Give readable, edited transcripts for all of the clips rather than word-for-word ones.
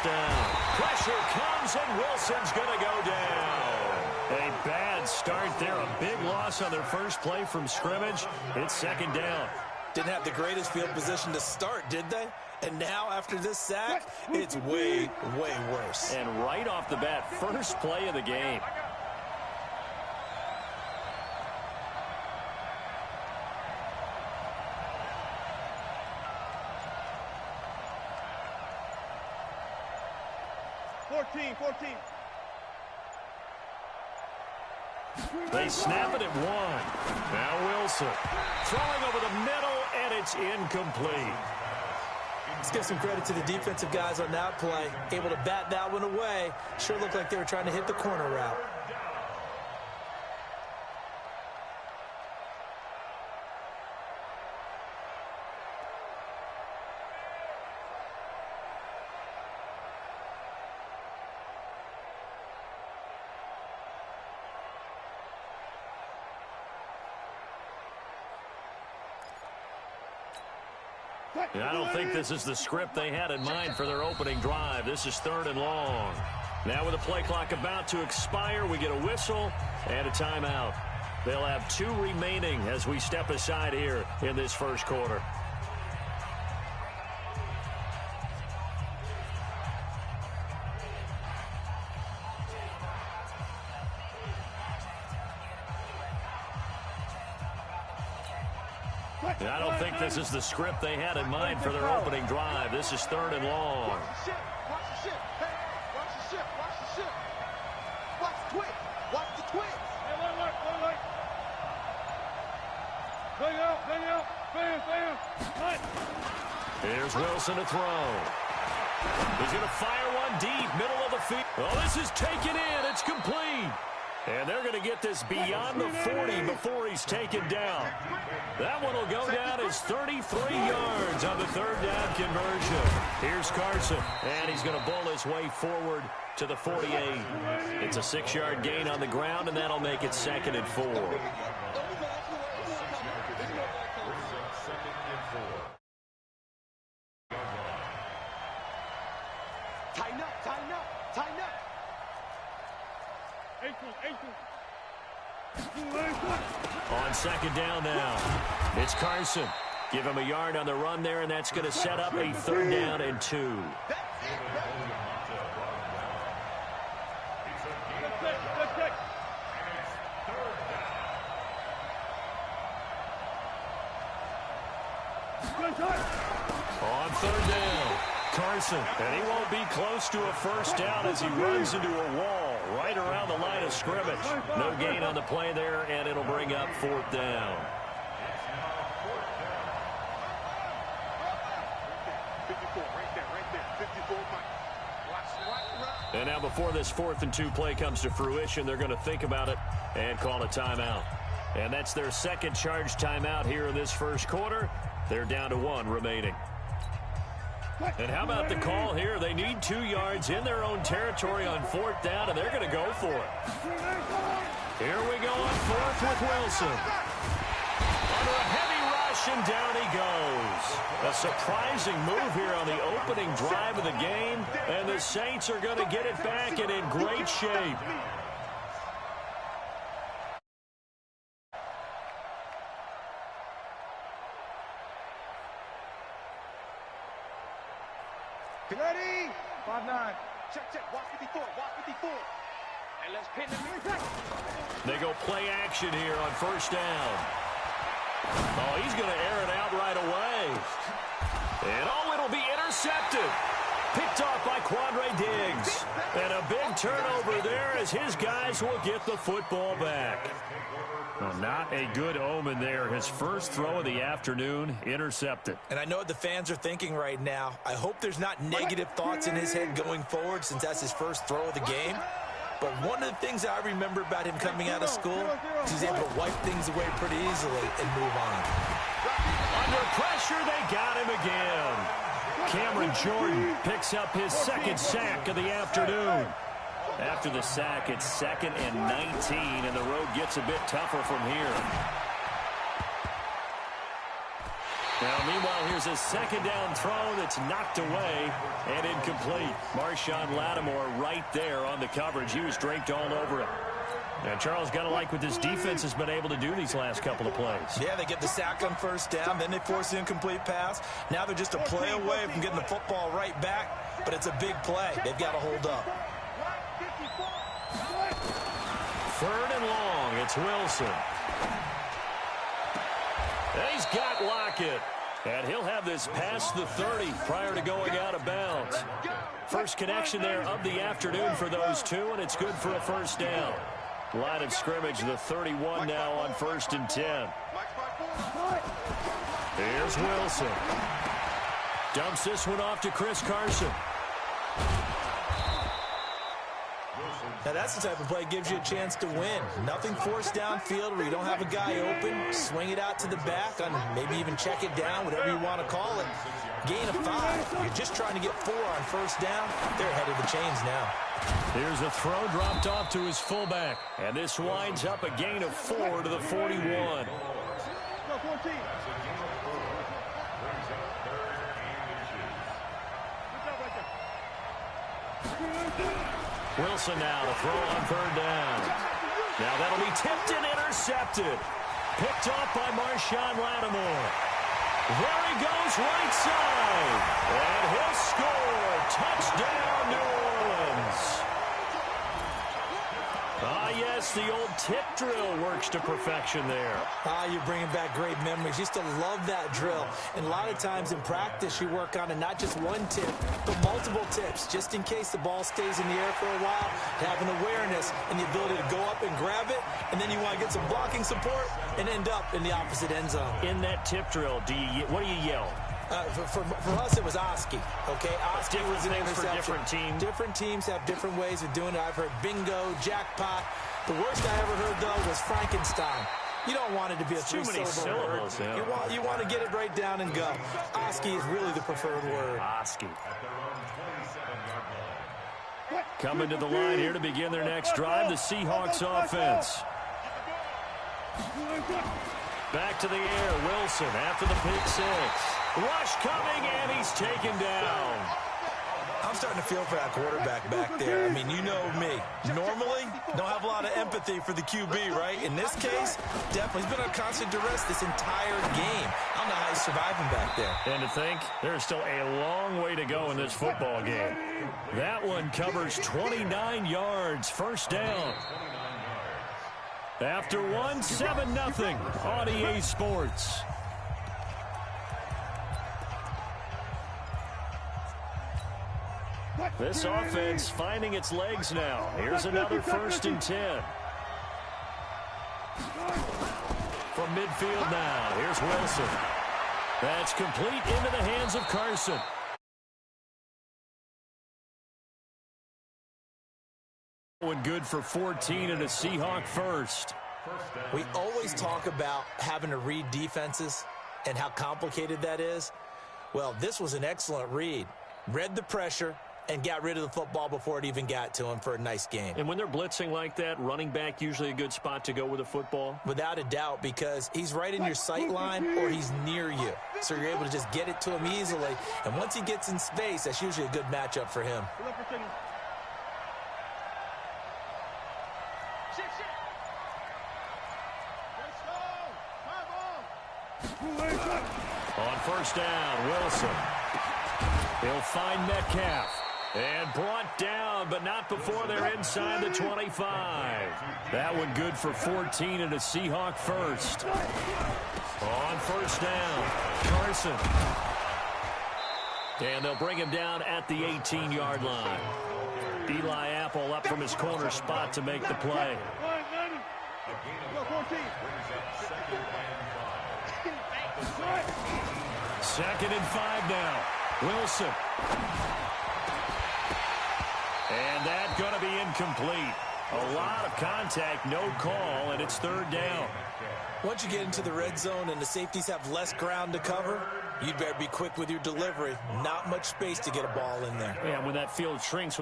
Down. Pressure comes, and Wilson's going to go down. A bad start there. A big loss on their first play from scrimmage. It's second down. Didn't have the greatest field position to start, did they? And now, after this sack, it's way, way worse. And right off the bat, first play of the game. They snap it at one. Now Wilson throwing over the middle, and it's incomplete. Let's give some credit to the defensive guys on that play. Able to bat that one away. Sure looked like they were trying to hit the corner route. I don't think this is the script they had in mind for their opening drive. This is 3rd and long. Now with the play clock about to expire, we get a whistle and a timeout. They'll have 2 remaining as we step aside here in this first quarter. I don't think this is the script they had in mind for their opening drive. This is 3rd and long. Watch the ship. Watch the ship. Hey, watch the ship. Watch the ship. Watch the twitch. Watch the twitch. Hey, look. Bang out. Bam. Here's Wilson to throw. He's going to fire one deep, middle of the field. Oh, this is taken in. It's complete. And they're going to get this beyond the 40 before he's taken down. That one will go down as 33 yards on the 3rd down conversion. Here's Carson, and he's going to bull his way forward to the 48. It's a 6-yard gain on the ground, and that'll make it 2nd and 4. Tighten up. On 2nd down now, it's Carson. Give him a yard on the run there, and that's going to set up a 3rd down and 2. On 3rd down, Carson, and he won't be close to a first down as he runs into a wall right around the line of scrimmage. No gain on the play there, and it'll bring up 4th down. And now before this 4th and 2 play comes to fruition, they're going to think about it and call a timeout. And that's their 2nd charge timeout here in this first quarter. They're down to 1 remaining. And how about the call here? They need 2 yards in their own territory on 4th down, and they're going to go for it. Here we go on 4th with Wilson. Under a heavy rush, and down he goes. A surprising move here on the opening drive of the game, and the Saints are going to get it back and in great shape. Ready? 5-9. Check. Watch 54. And let's pin them. They go play action here on 1st down. Oh, he's going to air it out right away. And it'll be intercepted. Picked off by Quandre Diggs. And a big turnover there as his guys will get the football back. Well, not a good omen there. His first throw of the afternoon intercepted. And I know what the fans are thinking right now. I hope there's not negative thoughts in his head going forward since that's his first throw of the game. But one of the things I remember about him coming out of school is he's able to wipe things away pretty easily and move on. Under pressure, they got him again. Cameron Jordan picks up his 2nd sack of the afternoon. After the sack, it's 2nd and 19, and the road gets a bit tougher from here. Now, meanwhile, here's a second down throw that's knocked away and incomplete. Marshawn Lattimore right there on the coverage. He was draped all over it. Now, Charles, got to like what this defense has been able to do these last couple of plays. Yeah, they get the sack on first down, then they force an incomplete pass. Now they're just a play away from getting the football right back, but it's a big play. They've got to hold up. 3rd and long. It's Wilson. He's got Lockett. And he'll have this past the 30 prior to going out of bounds. First connection there of the afternoon for those two, and it's good for a first down. Line of scrimmage, the 31 now on 1st and 10. Here's Wilson. Dumps this one off to Chris Carson. Now that's the type of play that gives you a chance to win. Nothing forced downfield where you don't have a guy open. Swing it out to the back, on maybe even check it down, whatever you want to call it. Gain of 5. You're just trying to get 4 on first down. They're ahead of the chains now. Here's a throw dropped off to his fullback. And this winds up a gain of 4 to the 41. Wilson now to throw on 3rd down. Now that'll be tipped and intercepted. Picked off by Marshawn Lattimore. There he goes right side. And he'll score. Touchdown, New Orleans. Ah, yes, the old tip drill works to perfection there. You're bringing back great memories. Used to love that drill. And a lot of times in practice, you work on it, not just one tip, but multiple tips, just in case the ball stays in the air for a while, having awareness and the ability to go up and grab it, and then you want to get some blocking support and end up in the opposite end zone. In that tip drill, what do you yell? For us, it was Oski. Okay, Oski was an interception. For different teams. Different teams have different ways of doing it. I've heard bingo, jackpot. The worst I ever heard, though, was Frankenstein. You don't want it to be a three-syllable word. Yeah. You want to get it right down and go. Oski is really the preferred word. Oski. Coming to the line here to begin their next drive, the Seahawks offense. Back to the air, Wilson after the pick 6. Rush coming, and he's taken down. I'm starting to feel for that quarterback back there. I mean, you know me. Normally, don't have a lot of empathy for the QB, right? In this case, definitely. He's been on constant duress this entire game. I don't know how he's surviving back there. And to think, there's still a long way to go in this football game. That one covers 29 yards. First down. After one, 7-0 on EA Sports. This offense finding its legs now. Here's another 1st and 10. From midfield now, here's Wilson. That's complete into the hands of Carson. Good for 14 and a Seahawk first. We always talk about having to read defenses and how complicated that is. Well, this was an excellent read. Read the pressure and got rid of the football before it even got to him for a nice game. And when they're blitzing like that, running back usually a good spot to go with the football? Without a doubt, because he's right in your sight line or he's near you. So you're able to just get it to him easily. And once he gets in space, that's usually a good matchup for him. On first down, Wilson. He'll find Metcalf. And brought down, but not before they're inside the 25. That one good for 14 and a Seahawk first. On first down, Carson. And they'll bring him down at the 18-yard line. Eli Apple up from his corner spot to make the play. Second and 5 now. Wilson. And that's going to be incomplete. A lot of contact, no call, and it's 3rd down. Once you get into the red zone and the safeties have less ground to cover, you'd better be quick with your delivery. Not much space to get a ball in there. Yeah, when that field shrinks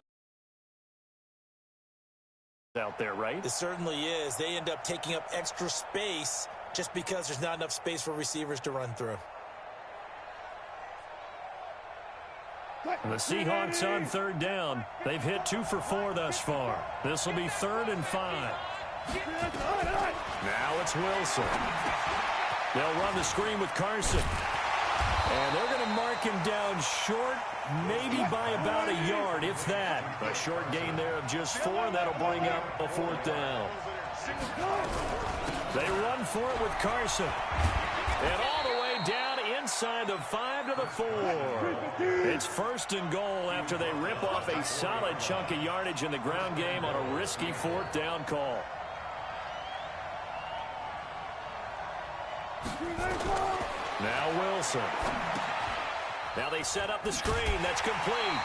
out there, right? It certainly is. They end up taking up extra space just because there's not enough space for receivers to run through. The Seahawks on third down. They've hit 2 for 4 thus far. This will be 3rd and 5. Now it's Wilson. They'll run the screen with Carson. And they're going to mark him down short, maybe by about a yard, if that. A short gain there of just 4, and that'll bring up a 4th down. They run for it with Carson. And all the way down inside the 5 to the 4. It's 1st and goal after they rip off a solid chunk of yardage in the ground game on a risky 4th down call. Now Wilson. Now they set up the screen. That's complete.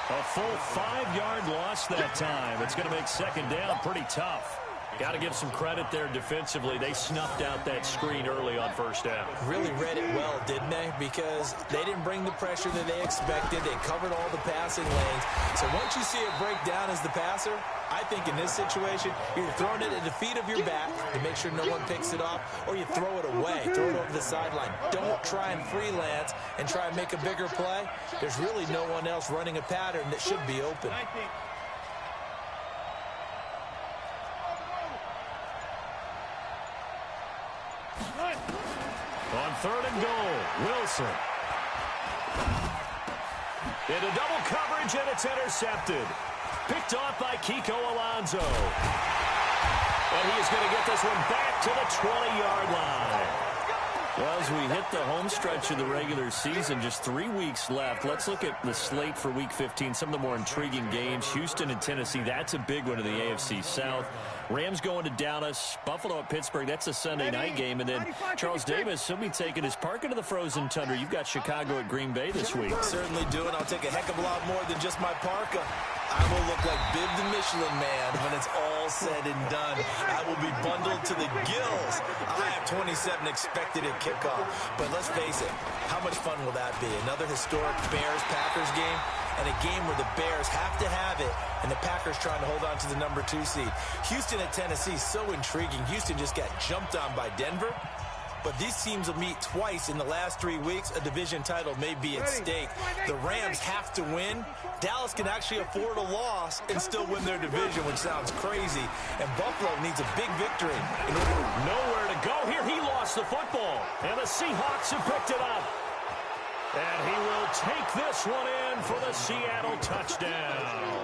A full 5-yard loss that time. It's going to make 2nd down pretty tough. Got to give some credit there defensively. They snuffed out that screen early on 1st down. Really read it well, didn't they? Because they didn't bring the pressure that they expected. They covered all the passing lanes. So once you see it break down as the passer, I think in this situation, you're throwing it at the feet of your back to make sure no one picks it off, or you throw it away, throw it over the sideline. Don't try and freelance and try and make a bigger play. There's really no one else running a pattern that should be open. On 3rd and goal, Wilson. Into double coverage, and it's intercepted. Picked off by Kiko Alonso. And he is going to get this one back to the 20-yard line. Well, as we hit the home stretch of the regular season, just 3 weeks left. Let's look at the slate for Week 15, some of the more intriguing games. Houston and Tennessee, that's a big one in the AFC South. Rams going to Dallas, Buffalo at Pittsburgh. That's a Sunday night game. And then Charles Davis, he'll be taking his park into the frozen tundra. You've got Chicago at Green Bay this week. Certainly do it. I'll take a heck of a lot more than just my parka. I will look like Bib the Michelin Man when it's all said and done. I will be bundled to the gills. I have 27 expected at kickoff. But let's face it, how much fun will that be? Another historic Bears-Packers game, and a game where the Bears have to have it, and the Packers trying to hold on to the number 2 seed. Houston at Tennessee, so intriguing. Houston just got jumped on by Denver. But these teams will meet twice in the last 3 weeks. A division title may be at stake. The Rams have to win. Dallas can actually afford a loss and still win their division, which sounds crazy. And Buffalo needs a big victory in order. Nowhere to go here. He lost the football. And the Seahawks have picked it up. And he will take this one in for the Seattle touchdown.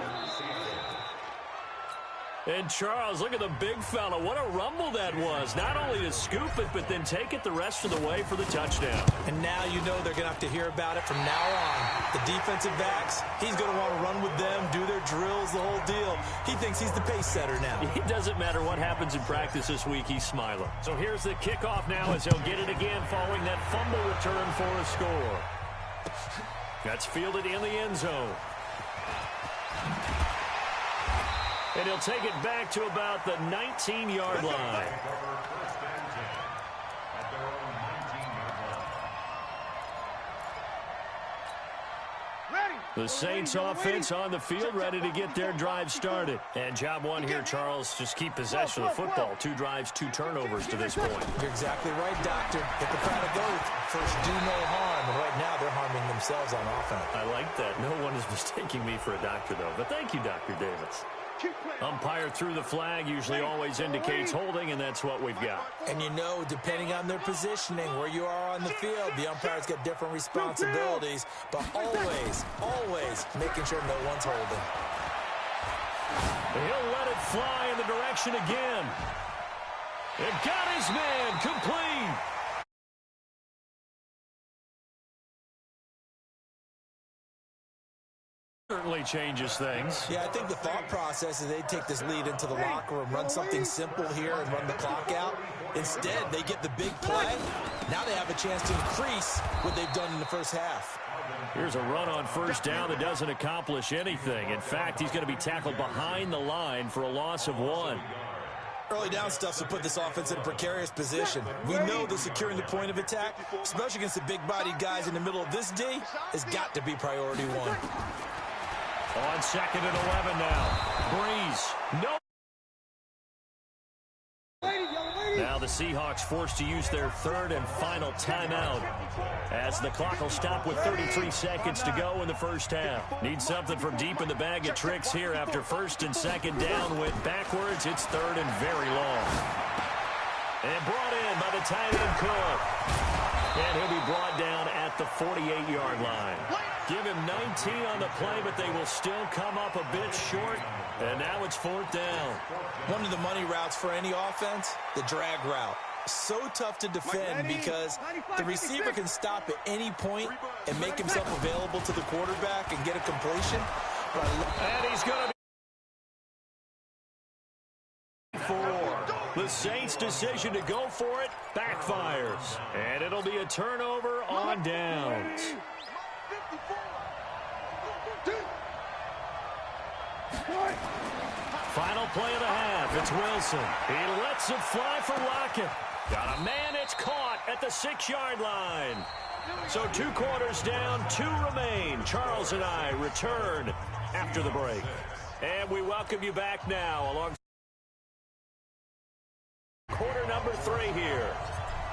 And Charles, look at the big fella. What a rumble that was. Not only to scoop it, but then take it the rest of the way for the touchdown. And now you know they're going to have to hear about it from now on. The defensive backs, he's going to want to run with them, do their drills, the whole deal. He thinks he's the pace setter now. It doesn't matter what happens in practice this week, he's smiling. So here's the kickoff now as he'll get it again following that fumble return for a score. That's fielded in the end zone. And he'll take it back to about the 19-yard line. The Saints offense on the field, ready to get their drive started. And job one here, Charles, just keep possession of the football. 2 drives, 2 turnovers to this point. You're exactly right, Doctor. Hippocratic oath. First, do no harm. And right now, they're harming themselves on offense. I like that. No one is mistaking me for a doctor, though. But thank you, Dr. Davis. Umpire through the flag usually always indicates holding, and that's what we've got. And you know, depending on their positioning, where you are on the field, the umpires get different responsibilities, but always making sure no one's holding. He'll let it fly in the direction again. It got his man complete. Certainly changes things. Yeah, I think the thought process is they take this lead into the locker room, run something simple here and run the clock out. Instead, they get the big play. Now they have a chance to increase what they've done in the first half. Here's a run on first down that doesn't accomplish anything. In fact, he's going to be tackled behind the line for a loss of 1. Early down stuff to put this offense in a precarious position. We know that securing the point of attack, especially against the big-bodied guys in the middle of this D, has got to be priority 1. On 2nd and 11 now. Breeze. No. Now Now the Seahawks forced to use their third and final timeout as the clock will stop with 33 seconds to go in the first half. Need something from deep in the bag of tricks here after first and second down went backwards. It's third and very long. And brought in by the tight end Cook. And he'll be brought down at the 48-yard line. Give him 19 on the play, but they will still come up a bit short. And now it's fourth down. One of the money routes for any offense, the drag route. So tough to defend because the receiver can stop at any point and make himself available to the quarterback and get a completion. And he's going to be 4. The Saints' decision to go for it backfires. And it'll be a turnover on downs. Final play of the half. It's Wilson. He lets it fly for Lockett. Got a man. It's caught at the 6-yard line. So 2 quarters down, 2 remain. Charles and I return after the break. And we welcome you back now along quarter number 3 here.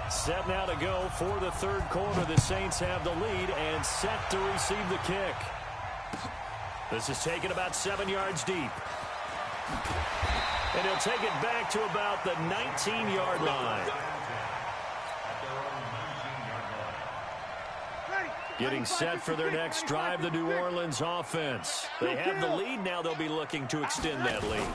Set now to go for the third quarter. The Saints have the lead and set to receive the kick. This is taken about 7 yards deep. And he'll take it back to about the 19-yard line. Getting set for their next drive, the New Orleans offense. They have the lead. Now they'll be looking to extend that lead.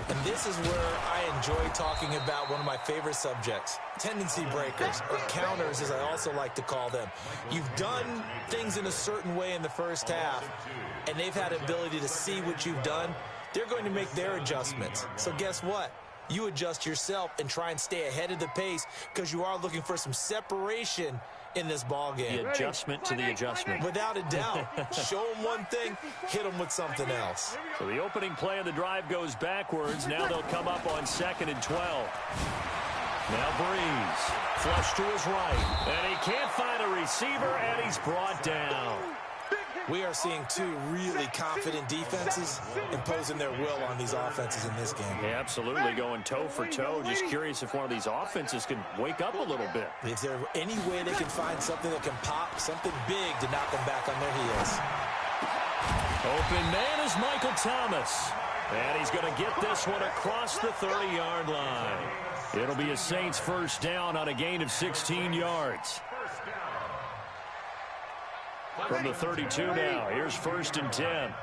And this is where I enjoy talking about one of my favorite subjects, tendency breakers, or counters as I also like to call them. You've done things in a certain way in the first half, and they've had the ability to see what you've done. They're going to make their adjustments. So guess what? You adjust yourself and try and stay ahead of the pace because you are looking for some separation in this ball game. The adjustment to the adjustment. Without a doubt. Show them one thing, hit them with something else. So the opening play of the drive goes backwards. Now they'll come up on 2nd and 12. Now Breeze. Flush to his right. And he can't find a receiver, and he's brought down. We are seeing 2 really confident defenses imposing their will on these offenses in this game. Yeah, absolutely, going toe for toe. Just curious if one of these offenses can wake up a little bit. Is there any way they can find something that can pop, something big to knock them back on their heels? Open man is Michael Thomas. And he's going to get this one across the 30-yard line. It'll be a Saints first down on a gain of 16 yards. From the 32 now, here's 1st and 10.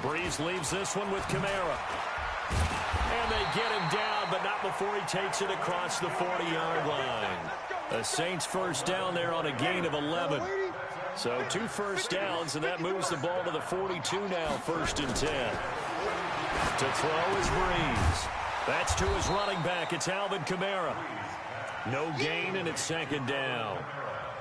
Breeze leaves this one with Kamara. And they get him down, but not before he takes it across the 40-yard line. The Saints first down there on a gain of 11. So 2 first downs, and that moves the ball to the 42 now, 1st and 10. To throw is Breeze. That's to his running back. It's Alvin Kamara. No gain, and it's 2nd down.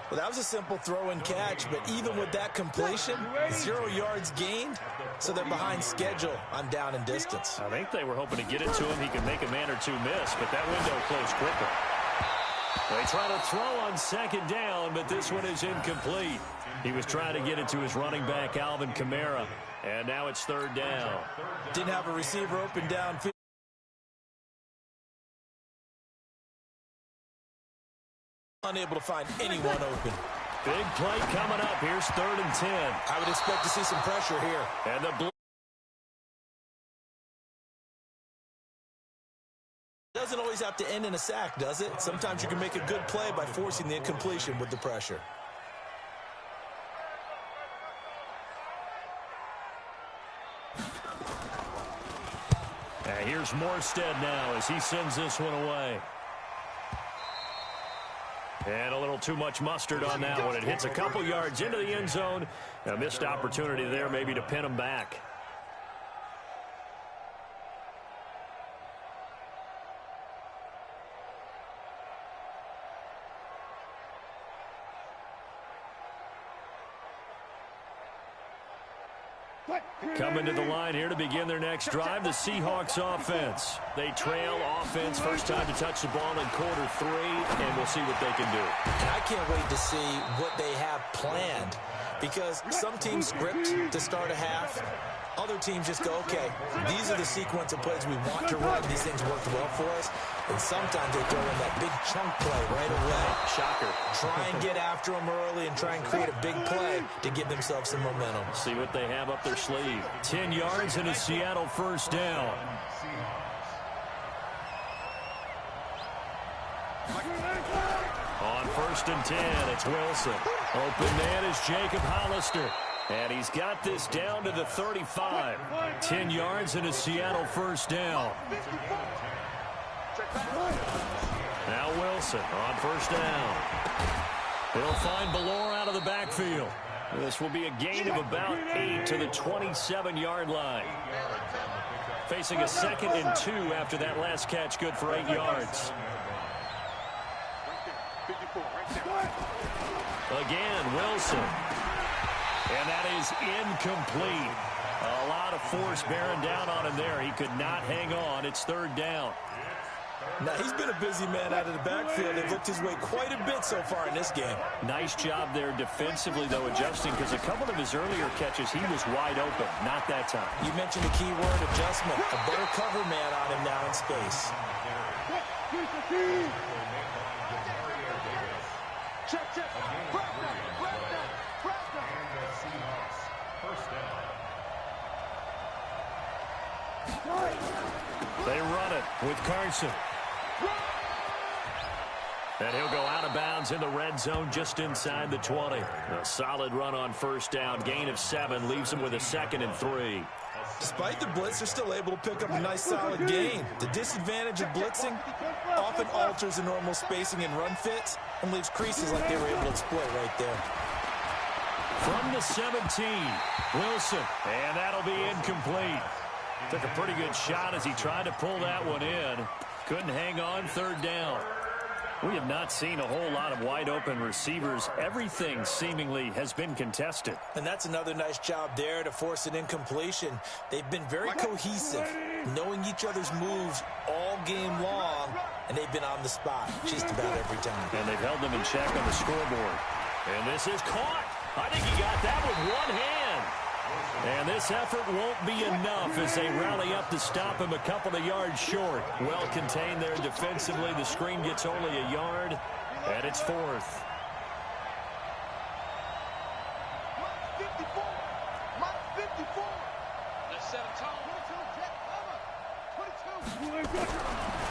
Well, that was a simple throw and catch, but even with that completion, 0 yards gained, so they're behind schedule on down and distance. I think they were hoping to get it to him. He could make a man or 2 miss, but that window closed quicker. They try to throw on 2nd down, but this one is incomplete. He was trying to get it to his running back, Alvin Kamara, and now it's 3rd down. Didn't have a receiver open downfield. Unable to find anyone open. Big play coming up. Here's 3rd and 10. I would expect to see some pressure here. And the doesn't always have to end in a sack, does it? Sometimes you can make a good play by forcing the incompletion with the pressure. And here's Morstead now as he sends this one away. And a little too much mustard on that one. It hits a couple yards into the end zone. A missed opportunity there maybe to pin him back. Coming to the line here to begin their next drive, the Seahawks offense. They trail offense, first time to touch the ball in quarter 3, and we'll see what they can do. And I can't wait to see what they have planned because some teams script to start a half. Other teams just go, okay, these are the sequence of plays we want to run. These things worked well for us. And sometimes they throw in that big chunk play right away. Shocker. Try and get after them early and try and create a big play to give themselves some momentum. See what they have up their sleeve. 10 yards and a Seattle first down. On 1st and 10, it's Wilson. Open man is Jacob Hollister. And he's got this down to the 35. 10 yards and a Seattle first down. Now Wilson on 1st down. He'll find Ballore out of the backfield. This will be a gain of about 8 to the 27-yard line. Facing a 2nd and 2 after that last catch, good for 8 yards. Again, Wilson. And that is incomplete. A lot of force bearing down on him there. He could not hang on. It's 3rd down. Now, he's been a busy man out of the backfield. They've looked his way quite a bit so far in this game. Nice job there defensively, though, adjusting, because a couple of his earlier catches, he was wide open. Not that time. You mentioned the key word, adjustment. A better cover man on him now in space. Check. They run it with Carson. And he'll go out of bounds in the red zone just inside the 20. A solid run on 1st down. Gain of 7 leaves him with a 2nd and 3. Despite the blitz, they're still able to pick up a nice solid gain. The disadvantage of blitzing often alters the normal spacing and run fits and leaves creases like they were able to exploit right there. From the 17, Wilson. And that'll be incomplete. Took a pretty good shot as he tried to pull that one in. Couldn't hang on. 3rd down. We have not seen a whole lot of wide open receivers. Everything seemingly has been contested. And that's another nice job there to force an incompletion. They've been very cohesive, knowing each other's moves all game long, and they've been on the spot just about every time. And they've held them in check on the scoreboard. And this is caught. I think he got that with one hand. And this effort won't be enough as they rally up to stop him a couple of yards short. Well contained there defensively. The screen gets only a yard, and it's 4th.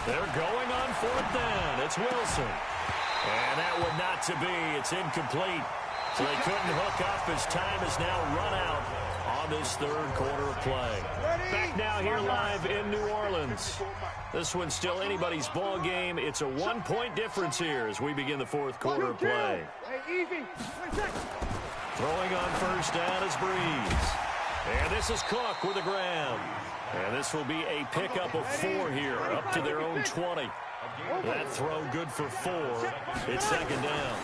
They're going on 4th down. It's Wilson. And that one not to be. It's incomplete. So they couldn't hook up as time has now run out on this 3rd quarter of play. Back now here live in New Orleans. This one's still anybody's ball game. It's a 1-point difference here as we begin the 4th quarter of play. Throwing on 1st down is Breeze. And this is Cook with the ground. And this will be a pickup of 4 here, up to their own 20. That throw good for 4. It's 2nd down.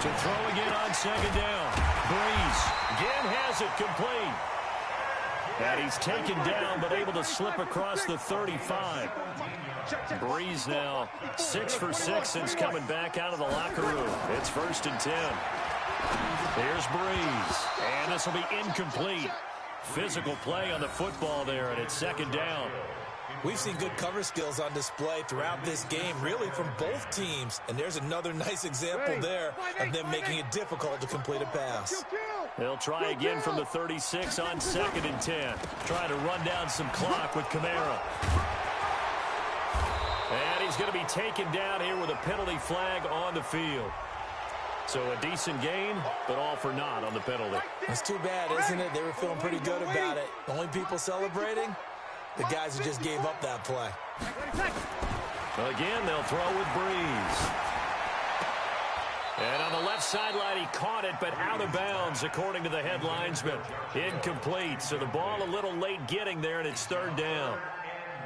To throw again on 2nd down. Breeze again has it complete. And he's taken down but able to slip across the 35. Breeze now 6 for 6 since coming back out of the locker room. It's 1st and 10. Here's Breeze. And this will be incomplete. Physical play on the football there, and it's 2nd down. We've seen good cover skills on display throughout this game, really from both teams. And there's another nice example there of them making it difficult to complete a pass. They'll try again from the 36 on 2nd and 10. Trying to run down some clock with Kamara. And he's going to be taken down here with a penalty flag on the field. So a decent gain, but all for naught on the penalty. That's too bad, isn't it? They were feeling pretty good about it. The only people celebrating? The guys who just gave up that play. Again, they'll throw with Breeze. And on the left sideline, he caught it, but out of bounds, according to the head linesman. Incomplete, so the ball a little late getting there, and it's 3rd down.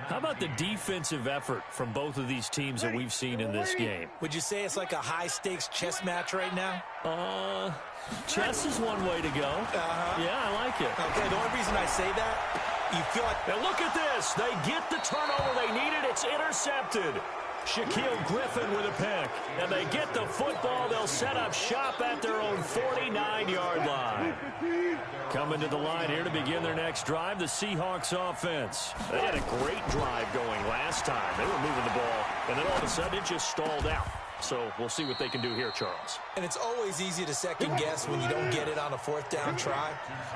How about the defensive effort from both of these teams that we've seen in this game? Would you say it's like a high-stakes chess match right now? Chess is one way to go. Yeah, I like it. Okay, the only reason I say that, you feel like... And look at this. They get the turnover they needed. It's intercepted. Shaquille Griffin with a pick. And they get the football. They'll set up shop at their own 49-yard line. Coming to the line here to begin their next drive, the Seahawks offense. They had a great drive going last time. They were moving the ball, and then all of a sudden it just stalled out. So we'll see what they can do here, Charles. And it's always easy to second guess when you don't get it on a fourth down try.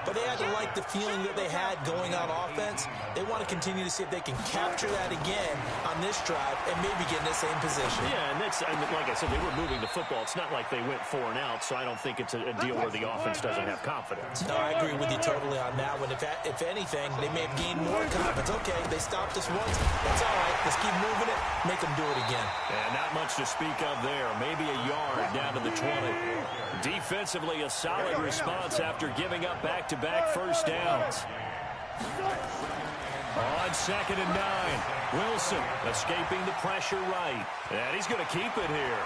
But they had to like the feeling that they had going on offense. They want to continue to see if they can capture that again on this drive and maybe get in the same position. Yeah, and like I said, they were moving the football. It's not like they went 4 and out, so I don't think it's a deal where the offense doesn't have confidence. No, I agree with you totally on that one. If anything, they may have gained more confidence. Okay, they stopped us once. That's all right. Let's keep moving it. Make them do it again. And not much to speak of there. Maybe a yard down to the 20. Defensively, a solid response after giving up back-to-back first downs. On 2nd and 9, Wilson escaping the pressure right. And he's going to keep it here.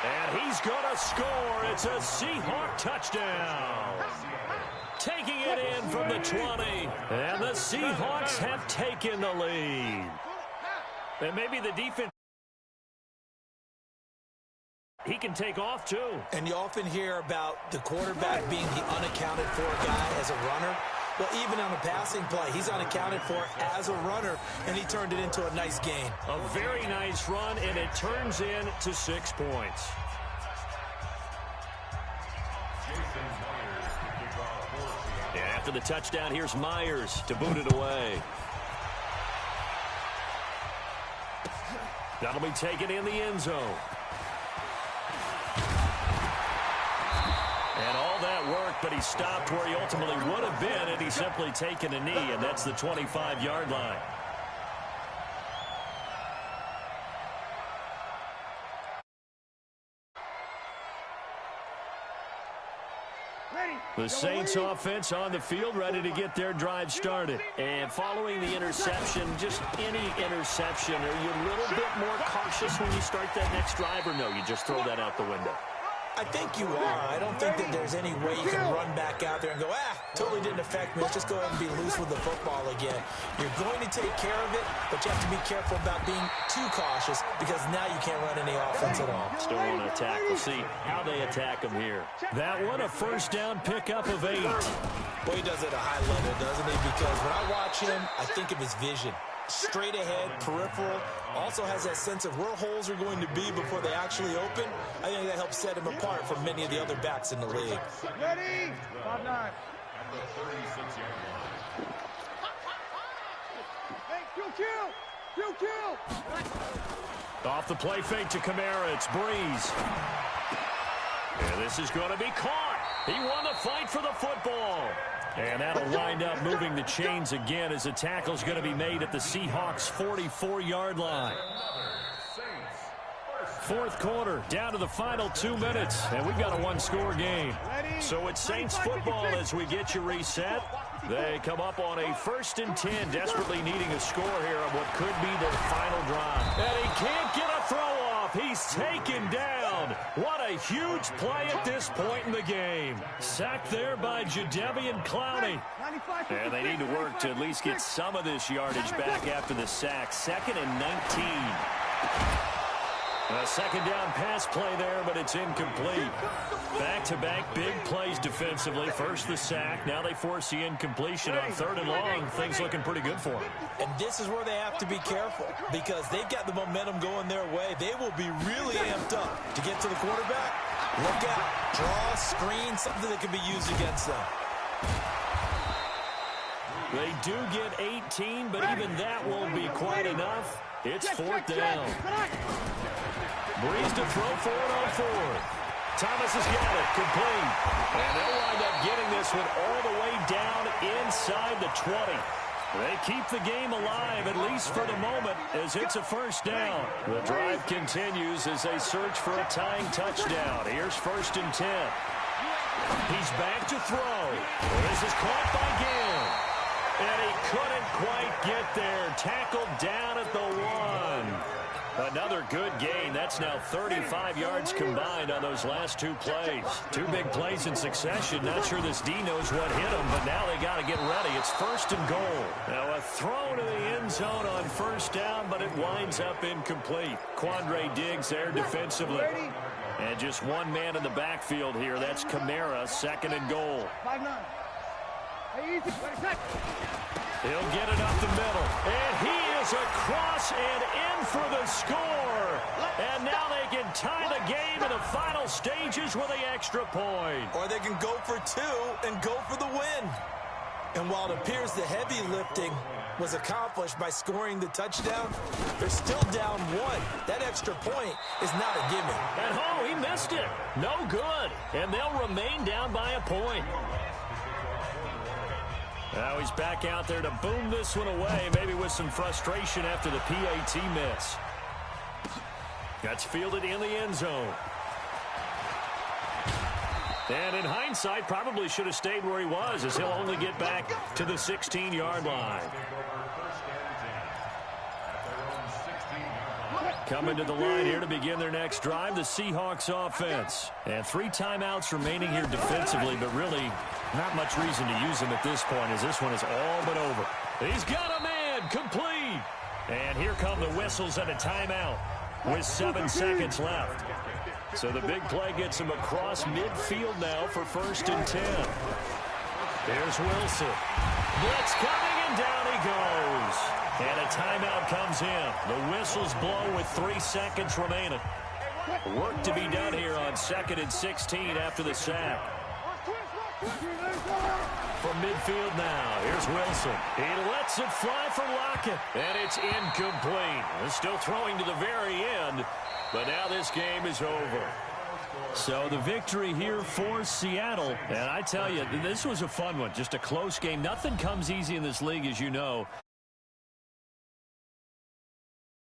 And he's going to score. It's a Seahawk touchdown. Taking it in from the 20. And the Seahawks have taken the lead. And maybe the defense, he can take off, too. And you often hear about the quarterback being the unaccounted for guy as a runner. Well, even on the passing play, he's unaccounted for as a runner, and he turned it into a nice gain. A very nice run, and it turns into 6 points. And after the touchdown, here's Myers to boot it away. That'll be taken in the end zone. And all that work, but he stopped where he ultimately would have been, and he's simply taken a knee, and that's the 25-yard line. The Saints offense on the field, ready to get their drive started. And following the interception, just any interception, are you a little bit more cautious when you start that next drive, or no, you just throw that out the window? I think you are. I don't think that there's any way you can run back out there and go, totally didn't affect me. Let's just go ahead and be loose with the football again. You're going to take care of it, but you have to be careful about being too cautious because now you can't run any offense at all. Still want to attack. We'll see how they attack him here. That one, a first down pickup of 8. Boy, he does it at a high level, doesn't he? Because when I watch him, I think of his vision. Straight ahead, peripheral, also has that sense of where holes are going to be before they actually open. I think that helps set him apart from many of the other backs in the league. Ready? 5-9. Off the play fake to Kamara, it's Breeze. And this is going to be caught. He won the fight for the football. And that'll wind up moving the chains again as the tackle's going to be made at the Seahawks' 44-yard line. Fourth quarter, down to the final 2 minutes, and we've got a one-score game. So it's Saints football as we get you reset. They come up on a 1st and 10, desperately needing a score here on what could be their final drive. And he can't get a throw off. He's taken down. What a huge play at this point in the game. Sacked there by Jadeveon Clowney. And they need to work to at least get some of this yardage back after the sack. 2nd and 19. A second down pass play there, but it's incomplete. Back-to-back big plays defensively. First the sack. Now they force the incompletion on 3rd and long. Things looking pretty good for them. And this is where they have to be careful because they've got the momentum going their way. They will be really amped up to get to the quarterback. Look out. Draw, screen, something that can be used against them. They do get 18, but even that won't be quite enough. It's 4th down. Breeze to throw for it on 4th. Thomas has got it, complete. And they'll wind up getting this one all the way down inside the 20. They keep the game alive, at least for the moment, as it's a 1st down. The drive continues as they search for a tying touchdown. Here's 1st and 10. He's back to throw. This is caught by Gill. And he couldn't quite get there. Tackled down at the 1. Another good gain. That's now 35 yards combined on those last 2 plays. 2 big plays in succession. Not sure this D knows what hit him, but now they got to get ready. It's 1st and goal. Now a throw to the end zone on 1st down, but it winds up incomplete. Quandre Diggs there defensively. And just one man in the backfield here. That's Kamara, 2nd and goal. 5-9. Hey, easy. Wait a second. He'll get it up the middle. And he is across and in for the score. And now they can tie the game in the final stages with the extra point. Or they can go for 2 and go for the win. And while it appears the heavy lifting was accomplished by scoring the touchdown, they're still down 1. That extra point is not a gimme. And oh, he missed it. No good. And they'll remain down by a point. Now he's back out there to boom this one away, maybe with some frustration after the PAT miss. That's fielded in the end zone. And in hindsight, probably should have stayed where he was, as he'll only get back to the 16-yard line. Coming to the line here to begin their next drive, the Seahawks offense. And 3 timeouts remaining here defensively, but really not much reason to use them at this point, as this one is all but over. He's got a man, complete. And here come the whistles and a timeout with 7 seconds left. So the big play gets him across midfield now for 1st and 10. There's Wilson. Blitz coming, and down he goes. And a timeout comes in. The whistles blow with 3 seconds remaining. Work to be done here on 2nd and 16 after the sack. From midfield now, here's Wilson. He lets it fly for Lockett, and it's incomplete. He's still throwing to the very end, but now this game is over. So the victory here for Seattle, and I tell you, this was a fun one. Just a close game. Nothing comes easy in this league, as you know.